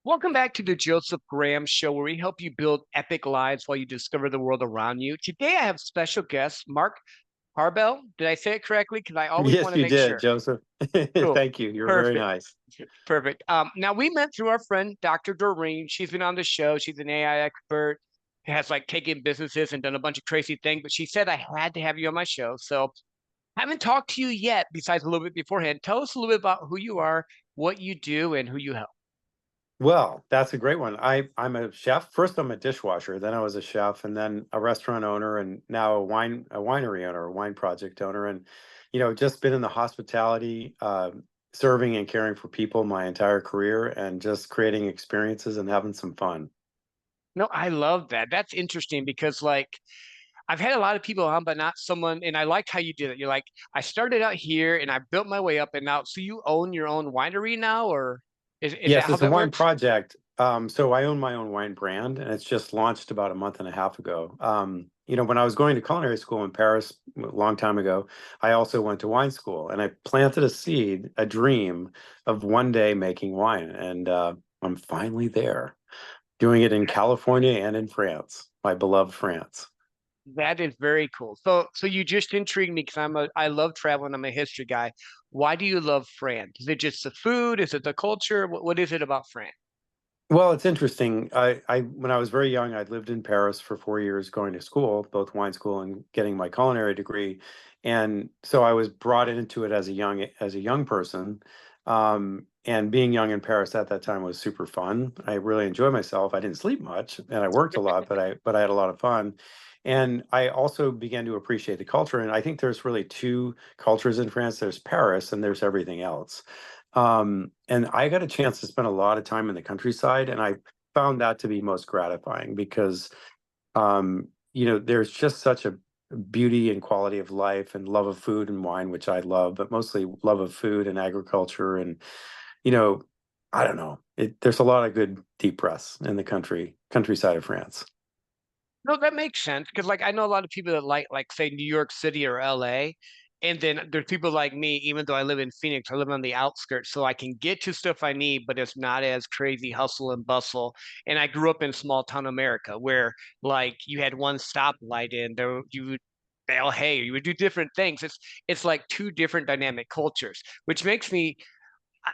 Welcome back to the Joseph Graham Show, where we help you build epic lives while you discover the world around you. Today, I have special guest Mark Tarbell. Did I say it correctly? Because I always want Yes, to you make did, sure. Joseph. Cool. Thank you. You're very Perfect. nice. Perfect. Now, we met through our friend, Dr. Dorine. She's been on the show. She's an AI expert, has like taken businesses and done a bunch of crazy things. But she said I had to have you on my show. So I haven't talked to you yet, besides a little bit beforehand. Tell us a little bit about who you are, what you do, and who you help. Well, that's a great one. I'm a chef. First, I'm a dishwasher. Then I was a chef, and then a restaurant owner, and now a winery owner, a wine project owner, and just been in the hospitality, serving and caring for people my entire career, and just creating experiences and having some fun. No, I love that. That's interesting because like I've had a lot of people on, but not someone, and I like how you did it. You're like, I started out here and I built my way up and now so you own your own winery now, or is that Yes, how it's a that wine works? project. So I own my own wine brand, and it's just launched about a month and a half ago. When I was going to culinary school in Paris a long time ago, I also went to wine school, and I planted a seed, a dream of one day making wine, and I'm finally there, doing it in California and in France, my beloved France. That is very cool. So you just intrigued me because I love traveling. I'm a history guy. Why do you love France? Is it just the food? Is it the culture? What is it about France? Well, it's interesting. When I was very young, I lived in Paris for 4 years, going to school, both wine school and getting my culinary degree, and so I was brought into it as a young person. And being young in Paris at that time was super fun. I really enjoyed myself. I didn't sleep much, and I worked a lot, but I had a lot of fun. And I also began to appreciate the culture. And I think there's really two cultures in France. There's Paris, and there's everything else. And I got a chance to spend a lot of time in the countryside, and I found that to be most gratifying because, there's just such a beauty and quality of life and love of food and wine, which I love, but mostly love of food and agriculture. And, you know, I don't know, there's a lot of good deep breaths in the countryside of France. No, that makes sense because like I know a lot of people that like say New York City or LA. And then there's people like me, even though I live in Phoenix, I live on the outskirts, so I can get to stuff I need, but it's not as crazy hustle and bustle. And I grew up in small town America where like you had one stoplight and there you would bale hay, you would do different things. It's like two different dynamic cultures, which makes me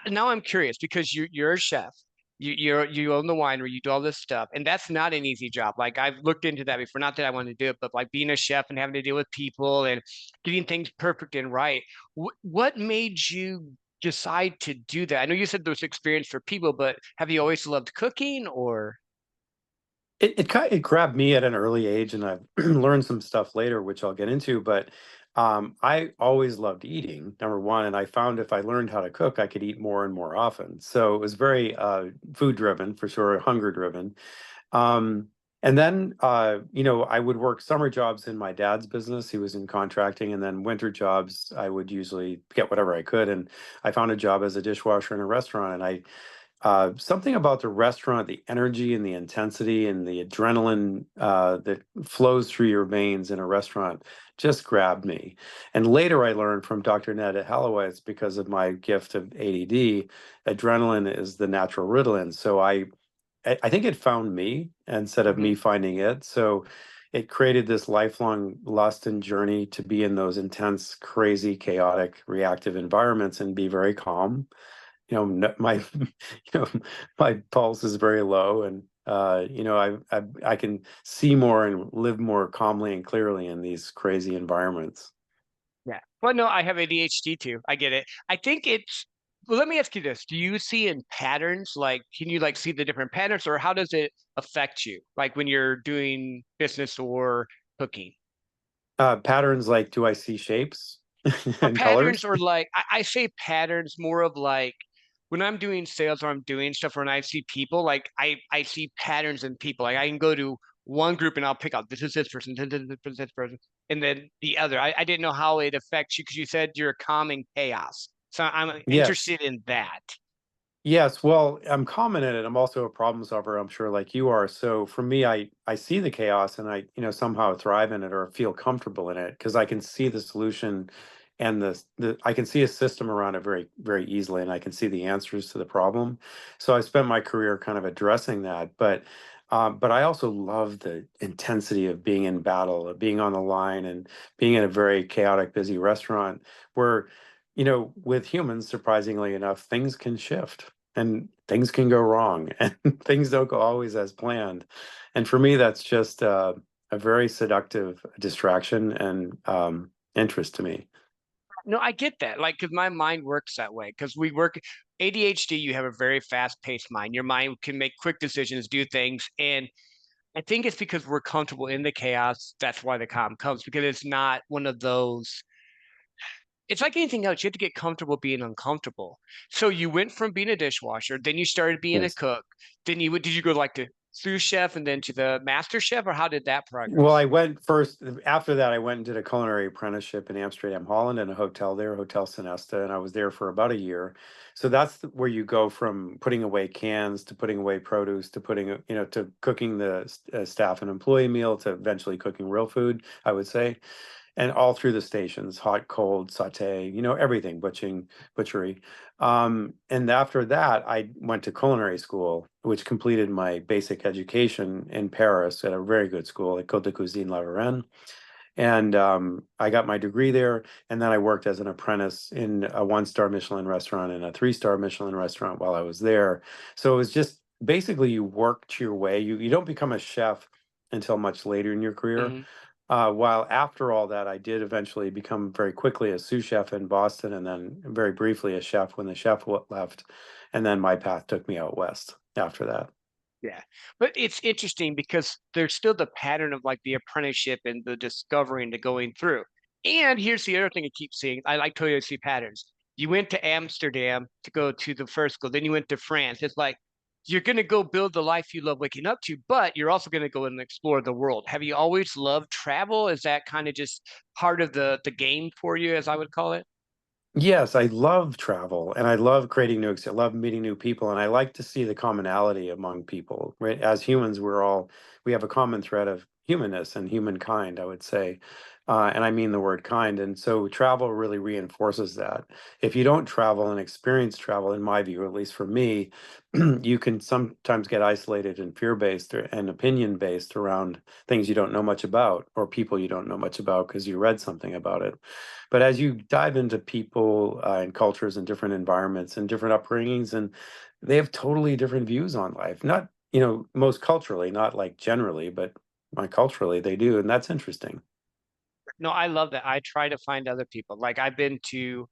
now I'm curious because you're a chef. You own the winery, you do all this stuff, and that's not an easy job. Like I've looked into that before. Not that I want to do it, but like being a chef and having to deal with people and getting things perfect and right. What made you decide to do that? I know you said there was experience for people, but have you always loved cooking or? It grabbed me at an early age, and I've learned some stuff later, which I'll get into. But I always loved eating, number one, and I found if I learned how to cook, I could eat more and more often. So it was very food driven, for sure, hunger driven. And then, I would work summer jobs in my dad's business. He was in contracting, and then winter jobs, I would usually get whatever I could. And I found a job as a dishwasher in a restaurant, and something about the restaurant, the energy and the intensity and the adrenaline that flows through your veins in a restaurant just grabbed me. And later I learned from Dr. Ned Hallowitz, because of my gift of ADD, adrenaline is the natural Ritalin. So I think it found me instead of me Mhm. finding it. So it created this lifelong lust and journey to be in those intense, crazy, chaotic, reactive environments and be very calm. My my pulse is very low, and I can see more and live more calmly and clearly in these crazy environments. Yeah. Well, no, I have ADHD too. I get it. I think it's, well, let me ask you this. Do you see in patterns, like, can you like see the different patterns or how does it affect you? Like when you're doing business or cooking? Patterns, like, do I see shapes Or and patterns colors? or like, I say patterns more of like when I'm doing sales or I'm doing stuff or when I see people, like I see patterns in people. Like I can go to one group and I'll pick out this person, this person, and then the other. I didn't know how it affects you because you said you're calming chaos. So I'm Yes. interested in that. Yes, well, I'm common in it. I'm also a problem solver, I'm sure, like you are. So for me, I see the chaos, and I somehow thrive in it or feel comfortable in it because I can see the solution and the I can see a system around it very very easily, and I can see the answers to the problem. So I spent my career kind of addressing that, but I also love the intensity of being in battle, of being on the line, and being in a very chaotic, busy restaurant where, with humans, surprisingly enough, things can shift and things can go wrong and things don't go always as planned. And for me, that's just a very seductive distraction and interest to me. No, I get that. Like, because my mind works that way. Because we work ADHD, you have a very fast-paced mind. Your mind can make quick decisions, do things, and I think it's because we're comfortable in the chaos. That's why the calm comes because it's not one of those. It's like anything else. You have to get comfortable being uncomfortable. So you went from being a dishwasher, then you started being a Yes. cook. Then did you go like to sous chef and then to the master chef, or how did that Well, progress? I went first. After that, I went and did a culinary apprenticeship in Amsterdam, Holland, in a hotel there, Hotel Sonesta, and I was there for about a year. So that's where you go from putting away cans to putting away produce to to cooking the staff and employee meal to eventually cooking real food, I would say, and all through the stations, hot, cold, saute, everything, butchery. And after that, I went to culinary school, which completed my basic education in Paris at a very good school, École de Cuisine La Varenne. And I got my degree there. And then I worked as an apprentice in a one-star Michelin restaurant and a three-star Michelin restaurant while I was there. So it was just basically you work to your way. You don't become a chef until much later in your career. Hmm. While after all that, I did eventually become very quickly a sous chef in Boston, and then very briefly a chef when the chef left, and then my path took me out west after that. Yeah. But it's interesting because there's still the pattern of like the apprenticeship and the discovery and the going through. And here's the other thing I keep seeing. I like to see patterns. You went to Amsterdam to go to the first school, then you went to France. It's like you're going to go build the life you love waking up to, but you're also going to go and explore the world. Have you always loved travel? Is that kind of just part of the game for you, as I would call it? Yes, I love travel and I love creating I love meeting new people and I like to see the commonality among people, right? As humans, we have a common thread of humanness and humankind, I would say. And I mean the word kind. And so travel really reinforces that. If you don't travel and experience travel, in my view, at least for me, you can sometimes get isolated and fear-based and opinion-based around things you don't know much about or people you don't know much about because you read something about it. But as you dive into people and cultures and different environments and different upbringings, and they have totally different views on life. Not, most culturally, not like generally, but my culturally they do, and that's interesting. No, I love that. I try to find other people. Like I've been to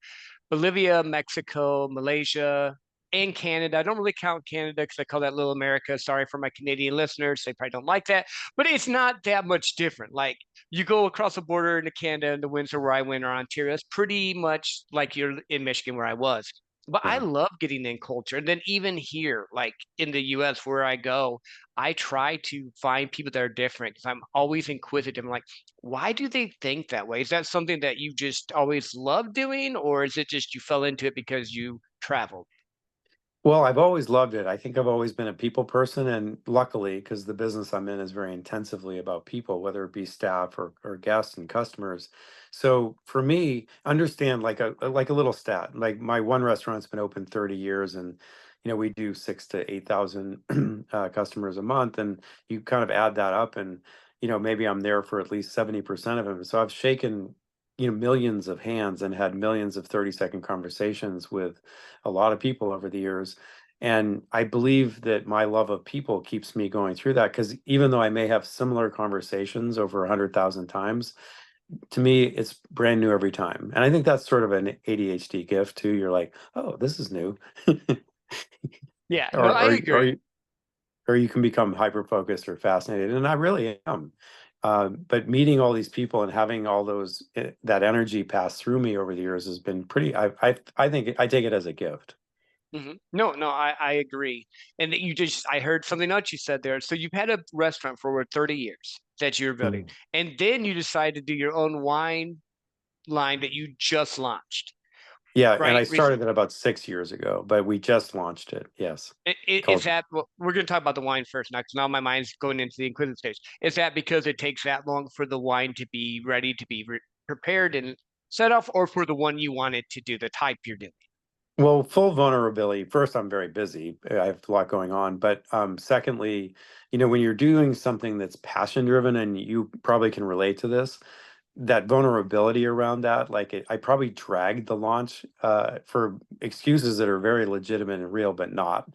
Bolivia, Mexico, Malaysia, and Canada. I don't really count Canada because I call that little America. Sorry for my Canadian listeners. They probably don't like that, but it's not that much different. Like you go across the border into Canada and the Windsor where I went or Ontario, it's pretty much like you're in Michigan where I was. But I Yeah. love getting in culture. And then even here, like in the US where I go, I try to find people that are different because I'm always inquisitive. I'm like, why do they think that way? Is that something that you just always loved doing, or is it just you fell into it because you traveled? Well, I've always loved it. I think I've always been a people person, and luckily, because the business I'm in is very intensively about people, whether it be staff or guests and customers. So for me, understand like a little stat. Like my one restaurant's been open 30 years, and we do 6 to 8,000 customers a month, and you kind of add that up, and maybe I'm there for at least 70% of them. So I've shaken millions of hands and had millions of 30-second conversations with a lot of people over the years. And I believe that my love of people keeps me going through that because even though I may have similar conversations over 100,000 times, to me, it's brand new every time. And I think that's sort of an ADHD gift too. You're like, oh, this is new. Yeah, no, or, I or, or, agree. you- or you can become hyper focused or fascinated. And I really am. But meeting all these people and having all that energy pass through me over the years has been pretty. I think I take it as a gift. No, no, I agree. And that I heard something else you said there. So you've had a restaurant for over 30 years that you're building, Mm. and then you decided to do your own wine line that you just launched, Yeah, and right? I started it about 6 years ago, but we just launched it. Yes, Is called. that, well, we're going to talk about the wine first now, because now my mind's going into the inquisitive stage. Is that because it takes that long for the wine to be ready to be prepared and set off, or for the one you wanted to do, the type you're doing? Well, full vulnerability. First, I'm very busy. I have a lot going on. But secondly, when you're doing something that's passion driven, and you probably can relate to this, that vulnerability around that, like I probably dragged the launch for excuses that are very legitimate and real, but not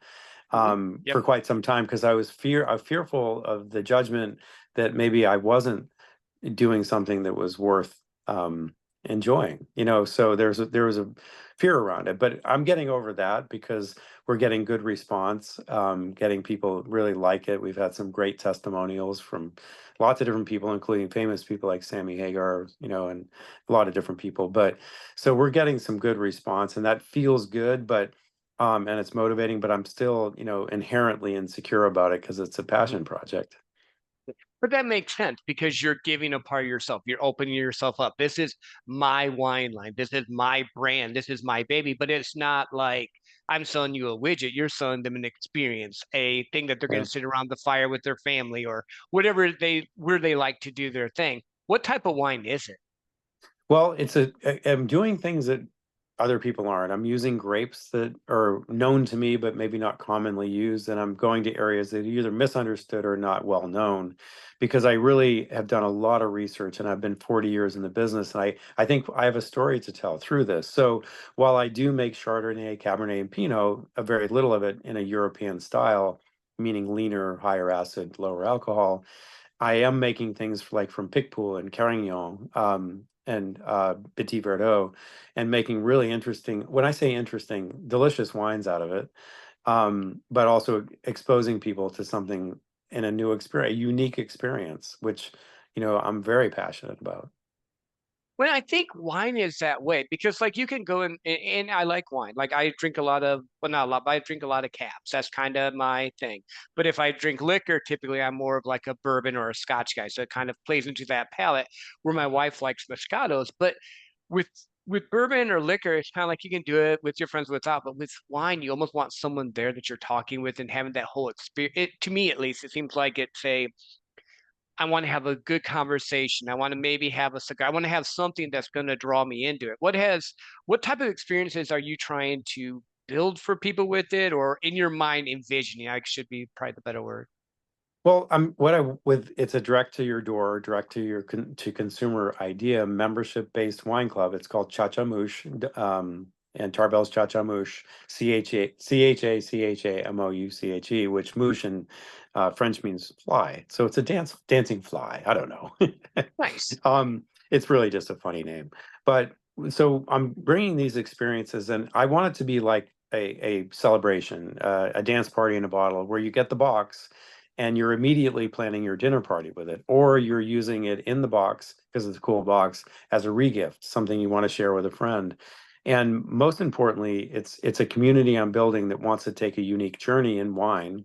Hmm. Yep. for quite some time because I was fearful of the judgment that maybe I wasn't doing something that was worth enjoying. So there was a fear around it, but I'm getting over that because we're getting good response. Getting people really like it. We've had some great testimonials from lots of different people, including famous people like Sammy Hagar, and a lot of different people. But so we're getting some good response, and that feels good. But and it's motivating, but I'm still, inherently insecure about it because it's a Hmm. passion project. But that makes sense because you're giving a part of yourself. You're opening yourself up. This is my wine line. This is my brand. This is my baby. But it's not like I'm selling you a widget. You're selling them an experience, a thing that they're going Yeah. to sit around the fire with their family or whatever where they like to do their thing. What type of wine is it? Well, I'm doing things that other people aren't. I'm using grapes that are known to me, but maybe not commonly used. And I'm going to areas that are either misunderstood or not well known because I really have done a lot of research and I've been 40 years in the business. And I think I have a story to tell through this. So while I do make Chardonnay, Cabernet, and Pinot, a very little of it in a European style, meaning leaner, higher acid, lower alcohol, I am making things like from Picpoul and Carignan and Petit Verdot, and making really interesting, when I say interesting, delicious wines out of it, but also exposing people to something in a new experience, a unique experience, which, I'm very passionate about. Well, I think wine is that way because like you can go and I like wine. Like I drink a lot of, well, not a lot, but I drink a lot of caps. That's kind of my thing. But if I drink liquor, typically I'm more of like a bourbon or a scotch guy. So it kind of plays into that palate where my wife likes Moscatos. But with with bourbon or liquor, it's kind of like you can do it with your friends without, but with wine, you almost want someone there that you're talking with and having that whole experience. To me, at least, it seems like it's a I want to have a good conversation. I want to maybe have a cigar. I want to have something that's going to draw me into it. What type of experiences are you trying to build for people with it or in your mind envisioning? I should be probably the better word. Well, I'm what I with it's a direct to your door, direct to your to consumer idea, membership based wine club. It's called Chachamouche, and Tarbell's Chachamouche, Chamouche, which mouche in French means fly. So it's a dancing fly. I don't know. Nice. It's really just a funny name. But so I'm bringing these experiences, and I want it to be like a celebration, a dance party in a bottle, where you get the box and you're immediately planning your dinner party with it, or you're using it in the box because it's a cool box as a regift, something you want to share with a friend. And most importantly, it's a community I'm building that wants to take a unique journey in wine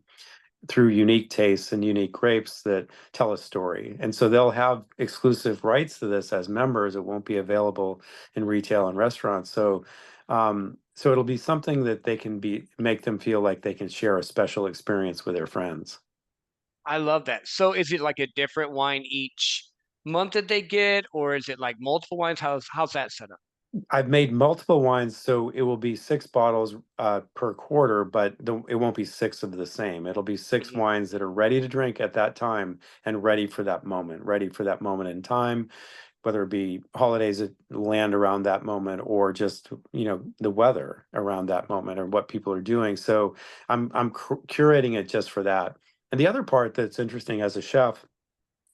through unique tastes and unique grapes that tell a story. And so they'll have exclusive rights to this as members. It won't be available in retail and restaurants. So it'll be something that they can make them feel like they can share a special experience with their friends. I love that. So is it like a different wine each month that they get, or is it like multiple wines? How's that set up? I've made multiple wines, so it will be 6 bottles per quarter, but it won't be six of the same. It'll be six Mhm. wines that are ready to drink at that time and ready for that moment in time, whether it be holidays that land around that moment or just, the weather around that moment or what people are doing. So I'm curating it just for that. And the other part that's interesting as a chef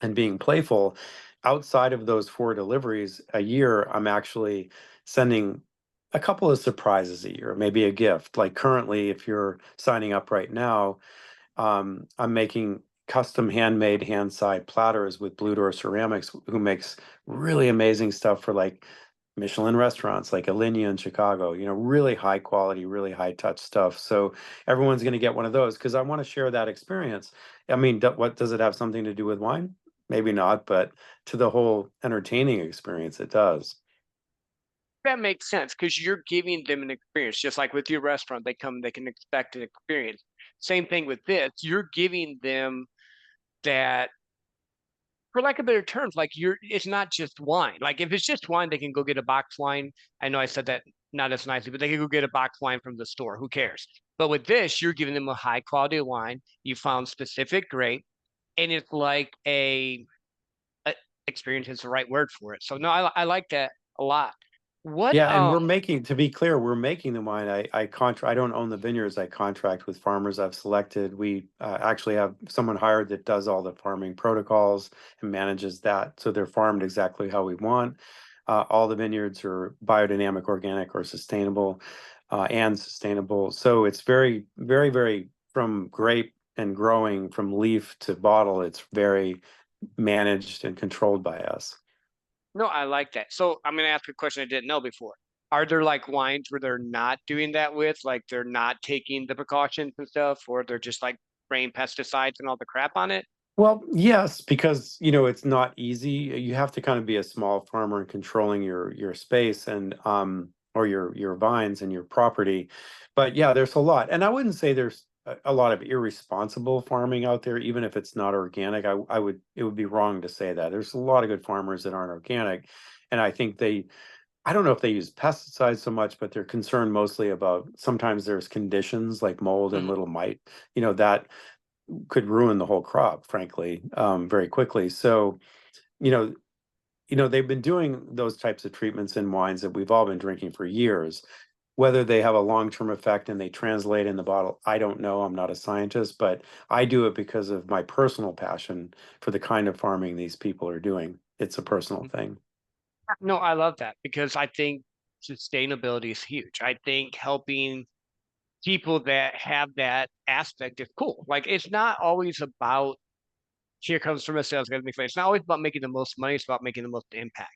and being playful, outside of those 4 deliveries a year, I'm actually sending a couple of surprises a year, maybe a gift. Like currently, if you're signing up right now, I'm making custom handmade hand side platters with Blue Door Ceramics, who makes really amazing stuff for like Michelin restaurants like Alinea in Chicago, really high quality, really high touch stuff. So everyone's going to get one of those because I want to share that experience. I mean, what does it have something to do with wine? Maybe not, but to the whole entertaining experience, it does. That makes sense because you're giving them an experience, just like with your restaurant. They come, they can expect an experience. Same thing with this. You're giving them that for lack of better terms, like it's not just wine. Like if it's just wine, they can go get a box wine. I know I said that not as nicely, but they can go get a box wine from the store. Who cares? But with this, you're giving them a high quality wine. You found specific grape, and it's like a experience is the right word for it. So no, I like that a lot. What Yeah, and we're making, to be clear, we're making the wine. I don't own the vineyards. I contract with farmers I've selected. We actually have someone hired that does all the farming protocols and manages that. So they're farmed exactly how we want. All the vineyards are biodynamic, organic, or sustainable, and sustainable. So it's very, very, very from grape and growing from leaf to bottle, it's very managed and controlled by us. No, I like that. So I'm gonna ask a question I didn't know before. Are there like wines where they're not doing that with, like they're not taking the precautions and stuff, or they're just like spraying pesticides and all the crap on it? Well, yes, because it's not easy. You have to kind of be a small farmer and controlling your space and or your vines and your property. But yeah, there's a lot. And I wouldn't say there's a lot of irresponsible farming out there, even if it's not organic. I would it would be wrong to say that. There's a lot of good farmers that aren't organic. And I think I don't know if they use pesticides so much, but they're concerned mostly about sometimes there's conditions like mold and Mhm. little mite, that could ruin the whole crop, frankly, very quickly. So, you know, they've been doing those types of treatments in wines that we've all been drinking for years. Whether they have a long-term effect and they translate in the bottle, I don't know. I'm not a scientist, but I do it because of my personal passion for the kind of farming these people are doing. It's a personal thing. No, I love that because I think sustainability is huge. I think helping people that have that aspect is cool. Like it's not always about here comes from a sales guy to make money. It's not always about making the most money, it's about making the most impact.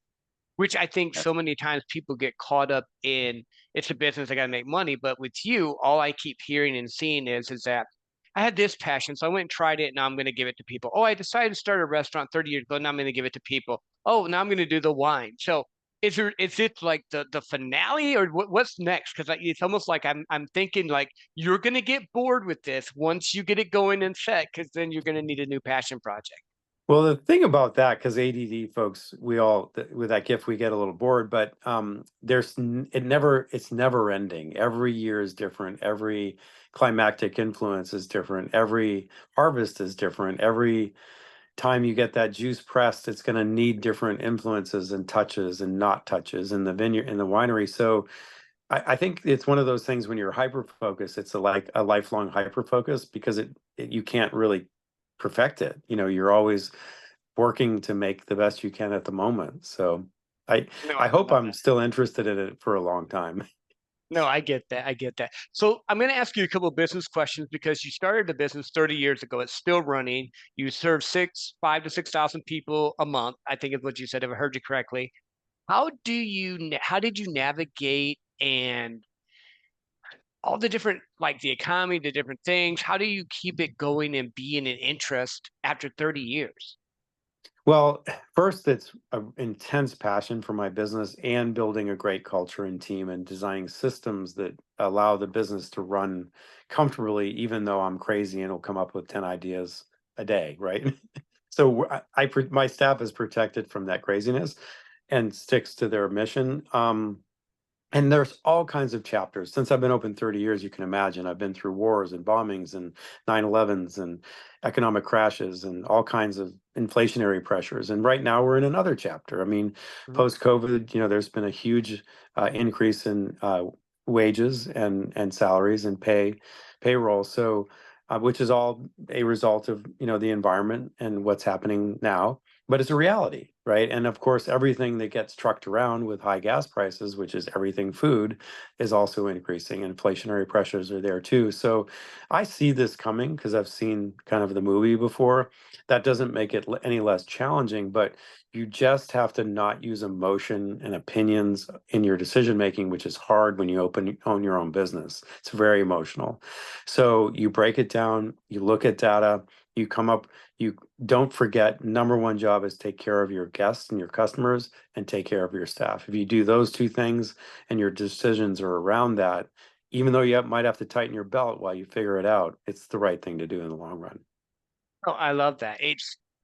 Which I think so many times people get caught up in it's a business, I gotta make money. But with you, all I keep hearing and seeing is that I had this passion, so I went and tried it. Now I'm gonna give it to people. Oh, I decided to start a restaurant 30 years ago. Now I'm gonna give it to people. Oh, now I'm gonna do the wine. So is it like the finale or what's next? Because it's almost like I'm thinking like you're gonna get bored with this once you get it going and set, because then you're gonna need a new passion project. Well, the thing about that, because ADD folks, we all with that gift, we get a little bored, but it's never ending. Every year is different. Every climactic influence is different. Every harvest is different. Every time you get that juice pressed, it's going to need different influences and touches and not touches in the vineyard, in the winery. So I think it's one of those things when you're hyper focused, it's like a lifelong hyper focus because you can't really perfect it. You're always working to make the best you can at the moment. So I No, I I hope love I'm that. still interested in it for a long time. No, I get that. I get that. So I'm going to ask you a couple of business questions because you started the business 30 years ago. It's still running. You serve 5 to 6,000 people a month. I think is what you said, if I heard you correctly. How did you navigate and all the different, like the economy, the different things? How do you keep it going and be in an interest after 30 years? Well, first, it's an intense passion for my business and building a great culture and team and designing systems that allow the business to run comfortably, even though I'm crazy and will come up with 10 ideas a day, right? So my staff is protected from that craziness and sticks to their mission. And there's all kinds of chapters. Since I've been open 30 years, you can imagine I've been through wars and bombings and 9/11s and economic crashes and all kinds of inflationary pressures. And right now we're in another chapter. I mean, Mhm. post COVID, there's been a huge increase in wages and salaries and payroll. So, which is all a result of the environment and what's happening now, but it's a reality, right? And of course, everything that gets trucked around with high gas prices, which is everything food, is also increasing. Inflationary pressures are there too. So I see this coming because I've seen kind of the movie before. That doesn't make it any less challenging, but you just have to not use emotion and opinions in your decision making, which is hard when you own your own business. It's very emotional. So you break it down, you look at data, you come up, you don't forget number one job is take care of your guests and your customers and take care of your staff. If you do those two things and your decisions are around that, even though might have to tighten your belt while you figure it out, it's the right thing to do in the long run. Oh, I love that.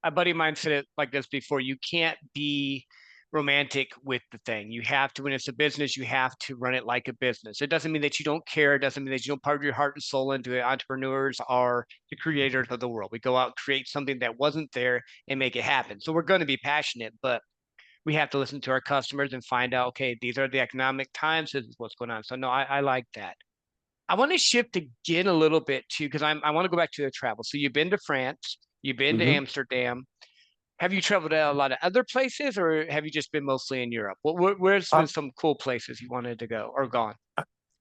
a buddy of mine said it like this before. You can't be romantic with the thing. You have to, when it's a business, you have to run it like a business. It doesn't mean that you don't care. It doesn't mean that you don't pour your heart and soul into it. Entrepreneurs are the creators of the world. We go out and create something that wasn't there and make it happen. So we're going to be passionate, but we have to listen to our customers and find out, okay, these are the economic times. This is what's going on. So no, I like that. I want to shift again a little bit too, because I want to go back to the travel. So you've been to France, you've been to Hmm. Amsterdam. Have you traveled to a lot of other places, or have you just been mostly in Europe? Where's been some cool places you wanted to go or gone?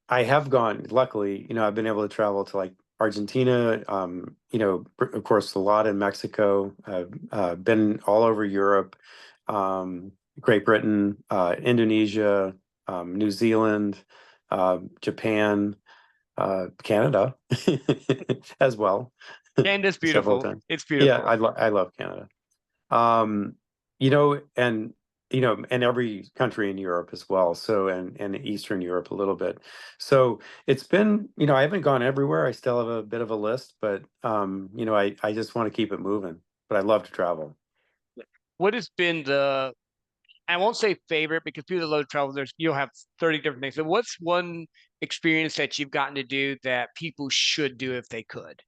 I have gone, luckily, I've been able to travel to like Argentina, of course, a lot in Mexico. I've been all over Europe, Great Britain, Indonesia, New Zealand, Japan, Canada as well, Canada's several beautiful. times. It's Yeah, beautiful. I love Canada. Um, and and every country in Europe as well. So and Eastern Europe a little bit. So it's been, I haven't gone everywhere. I still have a bit of a list, but I just want to keep it moving. But I love to travel. What has been the, I won't say favorite because people that love to travel, you'll have 30 different things. So what's one experience that you've gotten to do that people should do if they could?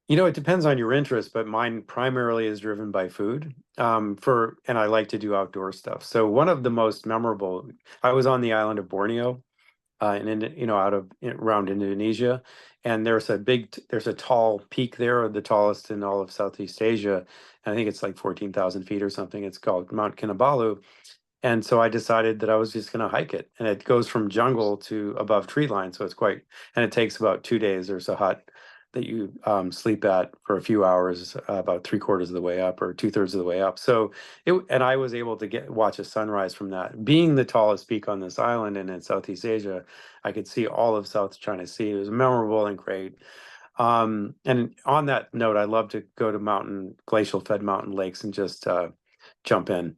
It depends on your interest, but mine primarily is driven by food. And I like to do outdoor stuff. So one of the most memorable, I was on the island of Borneo, out of around Indonesia, and there's a tall peak there, the tallest in all of Southeast Asia. And I think it's like 14,000 feet or something. It's called Mount Kinabalu. And so I decided that I was just going to hike it. And it goes from jungle to above tree line. So and it takes about 2 days. There's a hut that you sleep at for a few hours, about three-quarters of the way up or two-thirds of the way up. And I was able to watch a sunrise from that. Being the tallest peak on this island and in Southeast Asia, I could see all of South China Sea. It was memorable and great. And on that note, I love to go to glacial fed mountain lakes and just jump in.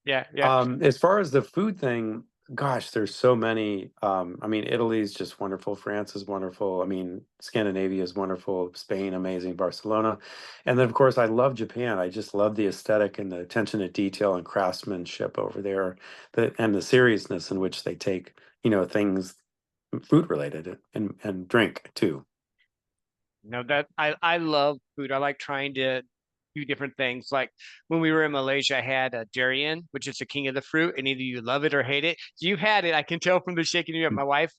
Yeah, yeah. As far as the food thing, gosh, there's so many. I mean, Italy is just wonderful. France is wonderful. I mean, Scandinavia is wonderful. Spain, amazing. Barcelona. And then, of course, I love Japan. I just love the aesthetic and the attention to detail and craftsmanship over there, and the seriousness in which they take, things food related and drink too. No, that I love food. I like trying to do different things. Like when we were in Malaysia, I had a durian, which is the king of the fruit, and either you love it or hate it. You had it. I can tell from the shaking you up. My wife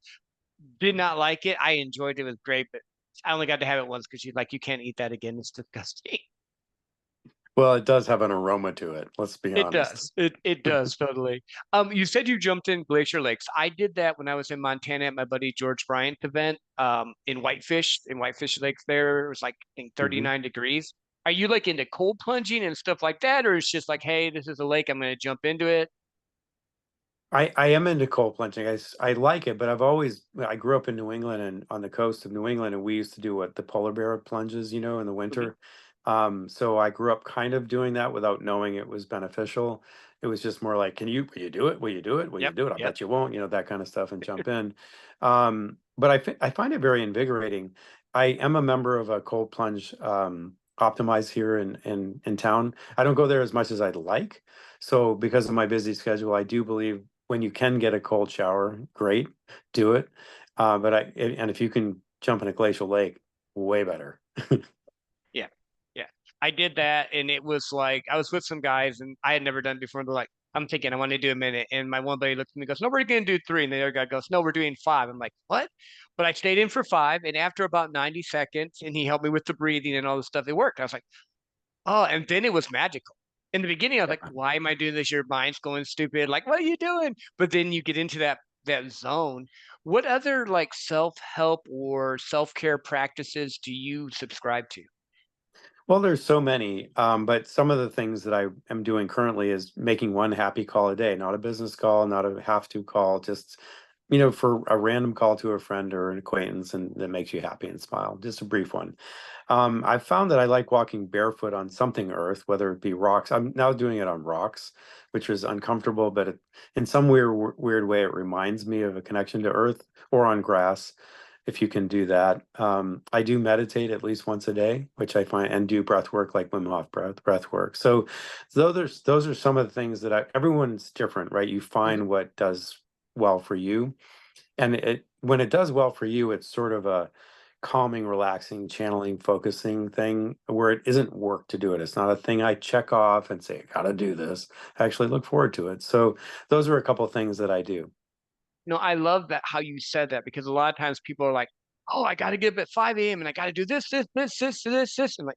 did not like it. I enjoyed it. It was great, but I only got to have it once because she's like, you can't eat that again. It's disgusting. Well, it does have an aroma to it. Let's be It honest. does. It does totally. You said you jumped in Glacier Lakes. I did that when I was in Montana at my buddy George Bryant's event. In Whitefish Lakes there. It was like I think Mhm. 39 degrees. Are you like into cold plunging and stuff like that, or it's just like, hey, this is a lake, I'm gonna jump into it? I am into cold plunging. I like it, but I grew up in New England and on the coast of New England, and we used to do what the polar bear plunges, in the Mhm. winter. So I grew up kind of doing that without knowing it was beneficial. It was just more like, will you do it? Will you do it? Will you Yep, do it? I yep. bet you won't, that kind of stuff and jump in. But I find it very invigorating. I am a member of a cold plunge optimize here in town. I don't go there as much as I'd like. So because of my busy schedule, I do believe when you can get a cold shower, great, do it. And if you can jump in a glacial lake, way better. Yeah. Yeah. I did that and it was like I was with some guys and I had never done it before. And they're like, I'm thinking I want to do a minute. And my one buddy looks at me and goes, no, we're gonna do three. And the other guy goes, no, we're doing five. I'm like, what? But I stayed in for five. And after about 90 seconds, and he helped me with the breathing and all the stuff, it worked. I was like, oh, and then it was magical. In the beginning, I was like, Yeah. why am I doing this? Your mind's going stupid. Like, what are you doing? But then you get into that zone. What other like self-help or self-care practices do you subscribe to? Well, there's so many, but some of the things that I am doing currently is making one happy call a day, not a business call, not a have to call, just, for a random call to a friend or an acquaintance and that makes you happy and smile, just a brief one. I've found that I like walking barefoot on something earth, whether it be rocks. I'm now doing it on rocks, which is uncomfortable, but in some weird way, it reminds me of a connection to earth or on grass. if you can do that. I do meditate at least once a day, which I find, and do breath work like Wim Hof breath work. So those are some of the things that everyone's different, right? You Mhm. find what does well for you, and it when it does well for you, it's sort of a calming, relaxing, channeling, focusing thing where it isn't work to do it. It's not a thing I check off and say, I gotta do this. I actually look forward to it. So those are a couple of things that I do. No, I love that how you said that because a lot of times people are like, "Oh, I got to get up at 5 a.m. and I got to do this." And like,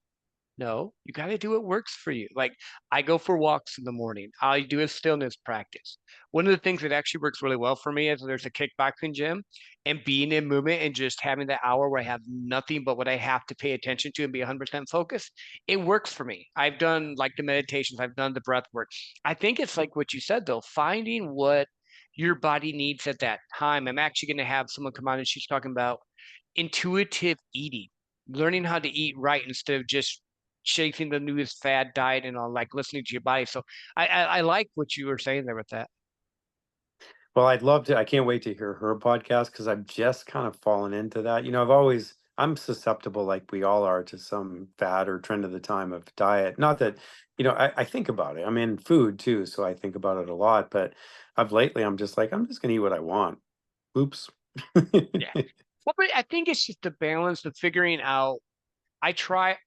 no, you got to do what works for you. Like, I go for walks in the morning. I do a stillness practice. One of the things that actually works really well for me is there's a kickboxing gym and being in movement and just having that hour where I have nothing but what I have to pay attention to and be 100% focused. It works for me. I've done like the meditations, I've done the breath work. I think it's like what you said though, finding what your body needs at that time. I'm actually going to have someone come on and she's talking about intuitive eating, learning how to eat right instead of just chasing the newest fad diet and all, like listening to your body. So I like what you were saying there with that. Well, I'd love to. I can't wait to hear her podcast because I've just kind of fallen into that. I'm susceptible, like we all are, to some fad or trend of the time of diet. Not that, I think about it. I'm in food too, so I think about it a lot. But I'm just like, I'm just going to eat what I want. Oops. Yeah. Well, but I think it's just the balance of figuring out. I try.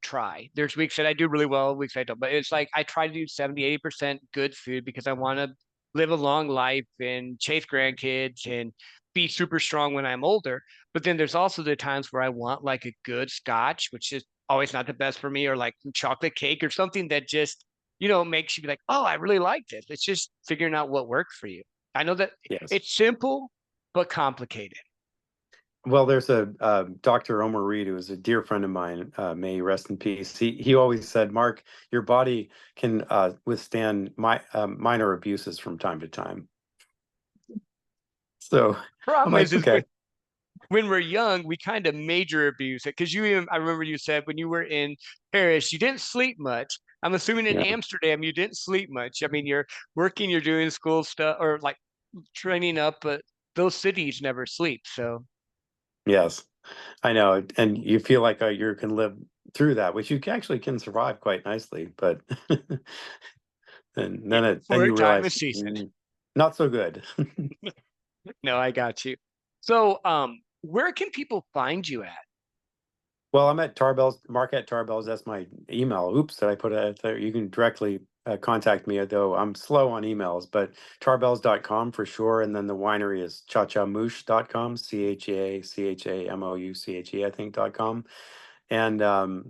There's weeks that I do really well, weeks I don't. But it's like I try to do 70, 80% good food because I want to live a long life and chase grandkids and be super strong when I'm older. But then there's also the times where I want like a good scotch, which is always not the best for me, or like some chocolate cake or something that just, makes you be like, oh, I really like this. It's just figuring out what works for you. I know that Yes. it's simple, but complicated. Well, there's a Dr. Omar Reed, who is a dear friend of mine. May he rest in peace. He always said, "Mark, your body can withstand minor abuses from time to time." So I'm Problem like, is okay, when we're young, we kind of major abuse it. Because I remember you said when you were in Paris, you didn't sleep much. I'm assuming in yeah, Amsterdam, you didn't sleep much. I mean, you're working, you're doing school stuff or like training up, but those cities never sleep. So, yes, I know, and you feel like you can live through that, which you actually can survive quite nicely, but and yeah, then for a you time of realize season. not so good. No, I got you. So, where can people find you at? Well, I'm at Tarbell's, Mark at Tarbell's. That's my email. Oops, did I put it there? You can directly contact me, though I'm slow on emails, but tarbells.com for sure. And then the winery is chachamouche.com, CHACHAMOUCHE, I think.com. And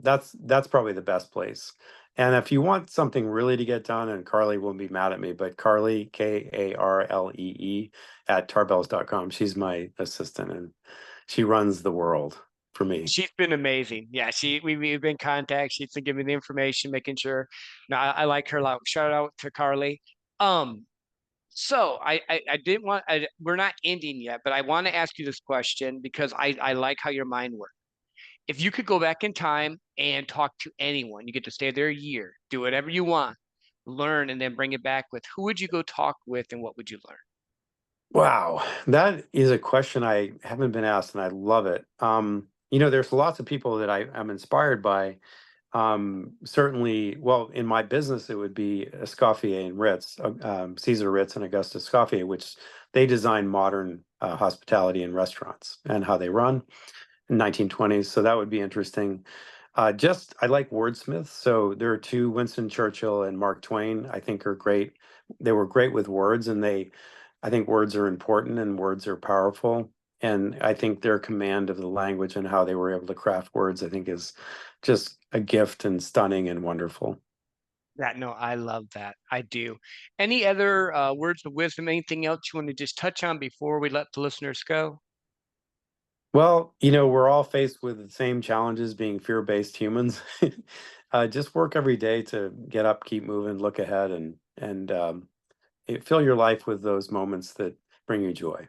that's probably the best place. And if you want something really to get done, and Carly won't be mad at me, but Carly, Karlee, at tarbells.com. She's my assistant and she runs the world for me. She's been amazing. Yeah, we've been in contact. She's been giving me the information, making sure. No, I like her a lot. Shout out to Carly. Um, So I didn't want we're not ending yet, but I want to ask you this question because I like how your mind works. If you could go back in time and talk to anyone, you get to stay there a year, do whatever you want, learn, and then bring it back with who would you go talk with and what would you learn? Wow, that is a question I haven't been asked, and I love it. There's lots of people that I'm inspired by. Certainly, well, in my business, it would be Escoffier and Ritz, Caesar Ritz and Augusta Escoffier, which they design modern hospitality and restaurants and how they run in 1920s. So that would be interesting. I like wordsmiths. So there are two, Winston Churchill and Mark Twain, I think are great. They were great with words, and I think words are important and words are powerful. And I think their command of the language and how they were able to craft words, I think is just a gift and stunning and wonderful. That no, I love that. I do. Any other words of wisdom? Anything else you want to just touch on before we let the listeners go? Well, we're all faced with the same challenges being fear-based humans. Just work every day to get up, keep moving, look ahead, and fill your life with those moments that bring you joy.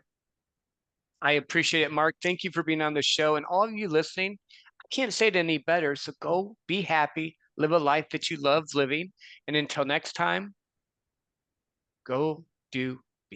I appreciate it, Mark. Thank you for being on the show. And all of you listening, I can't say it any better. So go be happy, live a life that you love living. And until next time, go do